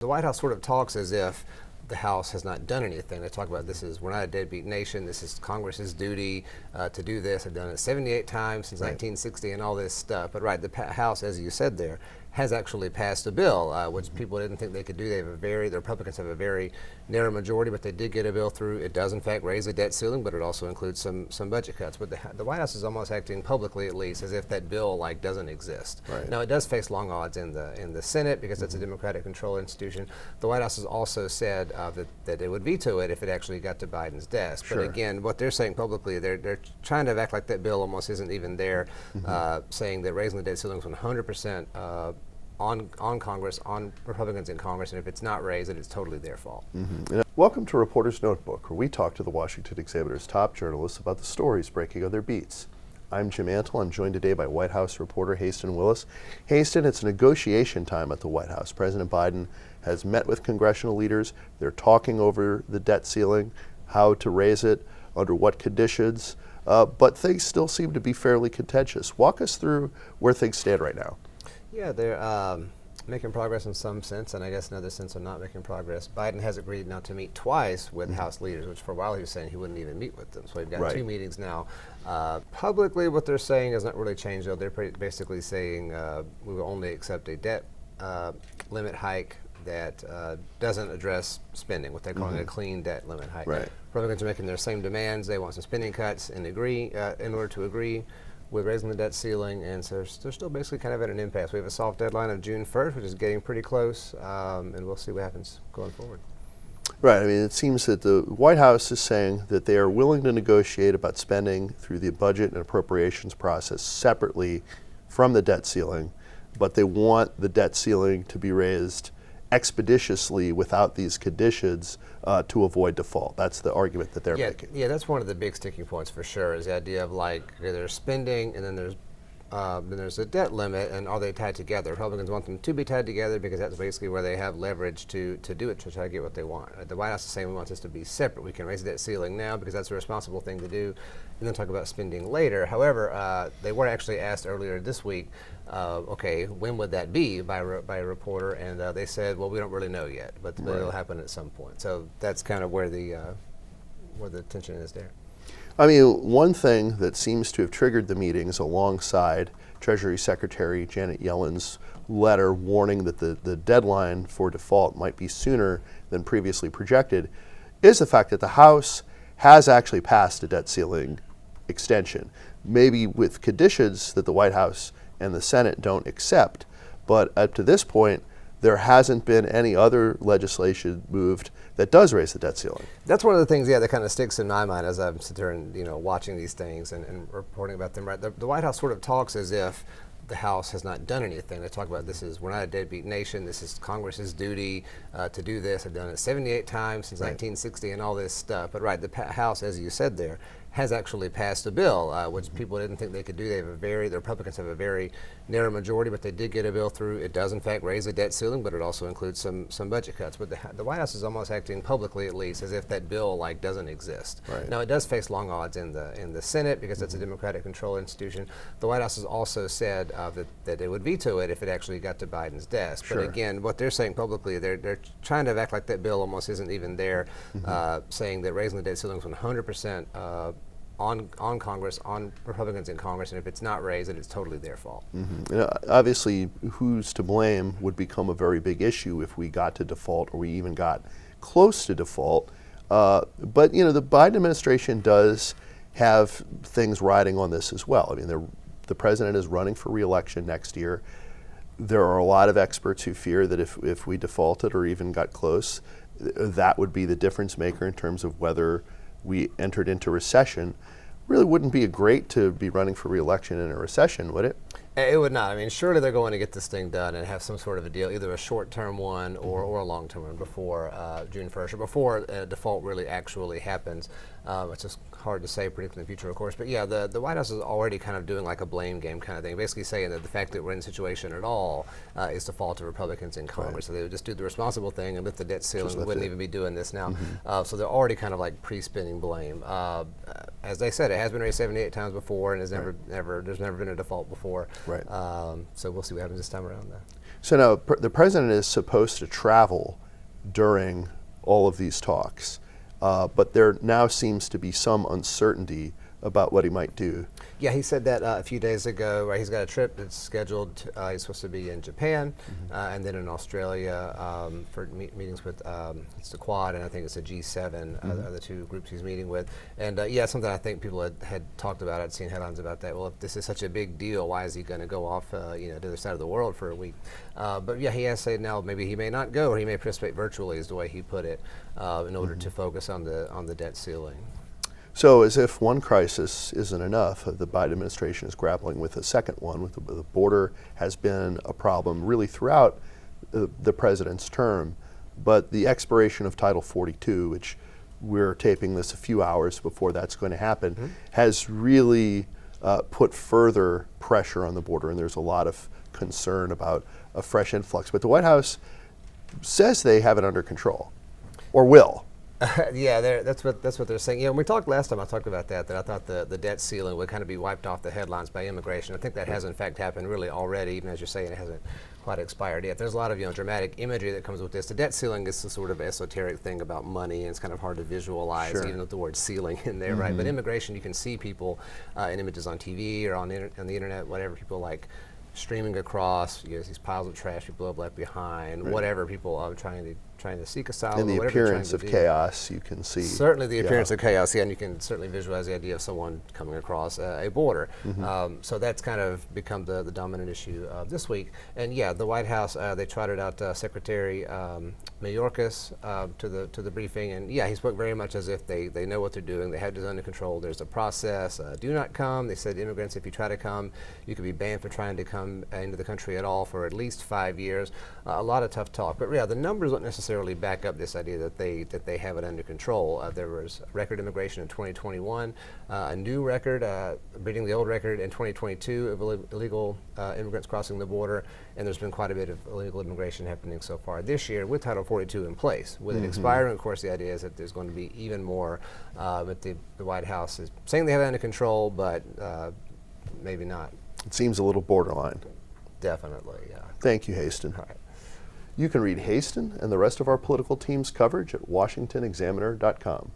The White House sort of talks as if the House has not done anything. They talk about we're not a deadbeat nation. This is Congress's duty to do this. They've done it 78 times since 1960 and all this stuff. But the House, as you said there, has actually passed a bill, which people didn't think they could do. The Republicans have a very narrow majority, but they did get a bill through. It does, in fact, raise the debt ceiling, but it also includes some budget cuts. But the White House is almost acting publicly, at least, as if that bill doesn't exist. Now, it does face long odds in the Senate because it's a Democratic control institution. The White House has also said that they would veto it if it actually got to Biden's desk. But again, what they're saying publicly, they're trying to act like that bill almost isn't even there, saying that raising the debt ceiling is 100% on Congress, on Republicans in Congress, and if it's not raised, it's totally their fault. Welcome to Reporter's Notebook, where we talk to the Washington Examiner's top journalists about the stories breaking on their beats. I'm Jim Antle. I'm joined today by White House reporter Haisten Willis. Haisten, it's negotiation time at the White House. President Biden has met with congressional leaders. They're talking over the debt ceiling, how to raise it, under what conditions, but things still seem to be fairly contentious. Walk us through where things stand right now. Yeah, they're making progress in some sense, and I guess in another sense they're not making progress. Biden has agreed now to meet twice with House leaders, which for a while he was saying he wouldn't even meet with them. So we've got two meetings now. Publicly, what they're saying has not really changed, though. They're basically saying we will only accept a debt limit hike that doesn't address spending, what they're calling a clean debt limit hike. Republicans are making their same demands. They want some spending cuts in order to agree with raising the debt ceiling, and so they're still basically kind of at an impasse. We have a soft deadline of June 1st, which is getting pretty close, and we'll see what happens going forward. Right. I mean, it seems that the White House is saying that they are willing to negotiate about spending through the budget and appropriations process separately from the debt ceiling, but they want the debt ceiling to be raised expeditiously without these conditions to avoid default. That's the argument that they're making. Yeah, that's one of the big sticking points for sure, is the idea of okay, there's spending and then there's a debt limit, and are they tied together? Republicans want them to be tied together because that's basically where they have leverage to do it, to try to get what they want. The White House is saying we want this to be separate. We can raise the debt ceiling now because that's a responsible thing to do, and then talk about spending later. However, they were actually asked earlier this week, okay, when would that be by a reporter, and they said, well, we don't really know yet, but it'll happen at some point. So that's kind of where the tension is there. I mean, one thing that seems to have triggered the meetings alongside Treasury Secretary Janet Yellen's letter warning that the deadline for default might be sooner than previously projected is the fact that the House has actually passed a debt ceiling extension, maybe with conditions that the White House and the Senate don't accept. But up to this point, there hasn't been any other legislation moved that does raise the debt ceiling. That's one of the things, that kind of sticks in my mind as I'm sitting there and watching these things and reporting about them. The White House sort of talks as if the House has not done anything. They talk about we're not a deadbeat nation. This is Congress's duty to do this. They've done it 78 times since 1960 and all this stuff. But the House, as you said there, has actually passed a bill, which people didn't think they could do. The Republicans have a very narrow majority, but they did get a bill through. It does, in fact, raise the debt ceiling, but it also includes some budget cuts. But the White House is almost acting publicly, at least, as if that bill doesn't exist. Now, it does face long odds in the Senate because it's a Democratic control institution. The White House has also said that they would veto it if it actually got to Biden's desk. But again, what they're saying publicly, they're trying to act like that bill almost isn't even there, saying that raising the debt ceiling is 100% on Congress, on Republicans in Congress, and if it's not raised, it's totally their fault. Obviously, who's to blame would become a very big issue if we got to default or we even got close to default. But the Biden administration does have things riding on this as well. I mean, the president is running for re-election next year. There are a lot of experts who fear that if we defaulted or even got close, that would be the difference maker in terms of whether we entered into recession. Really wouldn't be great to be running for re-election in a recession, would it? It would not. I mean, surely they're going to get this thing done and have some sort of a deal, either a short-term one or a long-term one before June 1st, or before a default really actually happens. It's just hard to say, predicting the future, of course. But yeah, the White House is already kind of doing like a blame game kind of thing, basically saying that the fact that we're in a situation at all is the fault of Republicans in Congress. So they would just do the responsible thing and lift the debt ceiling. We wouldn't even be doing this now. So they're already kind of like pre-spinning blame. As they said, it has been raised 78 times before, and there's never been a default before. So we'll see what happens this time around. So now the president is supposed to travel during all of these talks, but there now seems to be some uncertainty about what he might do. Yeah, he said that a few days ago. Right, he's got a trip that's scheduled. He's supposed to be in Japan, and then in Australia for meetings with it's the Quad, and I think it's the G7 are the two groups he's meeting with. And yeah, something I think people had talked about. I'd seen headlines about that. Well, if this is such a big deal, why is he going to go off to the other side of the world for a week? But yeah, he has said now maybe he may not go, or he may participate virtually, is the way he put it, in order to focus on the debt ceiling. So as if one crisis isn't enough, the Biden administration is grappling with a second one. With the border has been a problem really throughout the president's term, but the expiration of Title 42, which we're taping this a few hours before that's going to happen, has really put further pressure on the border, and there's a lot of concern about a fresh influx. But the White House says they have it under control, or will. Yeah, that's what they're saying. When we talked last time, I talked about that I thought the debt ceiling would kind of be wiped off the headlines by immigration. I think that has in fact happened really already, even as you're saying, it hasn't quite expired yet. There's a lot of dramatic imagery that comes with this. The debt ceiling is the sort of esoteric thing about money, and it's kind of hard to visualize, even with the word ceiling in there, right? But immigration, you can see people in images on TV or on the internet, whatever, people like streaming across, these piles of trash people left behind, whatever, people trying to seek asylum. And the appearance of chaos you can see. Certainly the appearance of chaos, and you can certainly visualize the idea of someone coming across a border. So that's kind of become the dominant issue this week. And yeah, the White House, they trotted out Secretary Mayorkas to the briefing, and yeah, he spoke very much as if they know what they're doing. They have this under control. There's a process. Do not come. They said immigrants, if you try to come, you could be banned for trying to come into the country at all for at least 5 years. A lot of tough talk. But yeah, the numbers don't necessarily back up this idea that they have it under control. There was record immigration in 2021, a new record, beating the old record in 2022 of illegal immigrants crossing the border, and there's been quite a bit of illegal immigration happening so far this year with Title 42 in place. With it expiring, of course, the idea is that there's going to be even more, but the White House is saying they have it under control, but maybe not. It seems a little borderline. Definitely, yeah. Thank you, Haisten. All right. You can read Haisten and the rest of our political team's coverage at washingtonexaminer.com.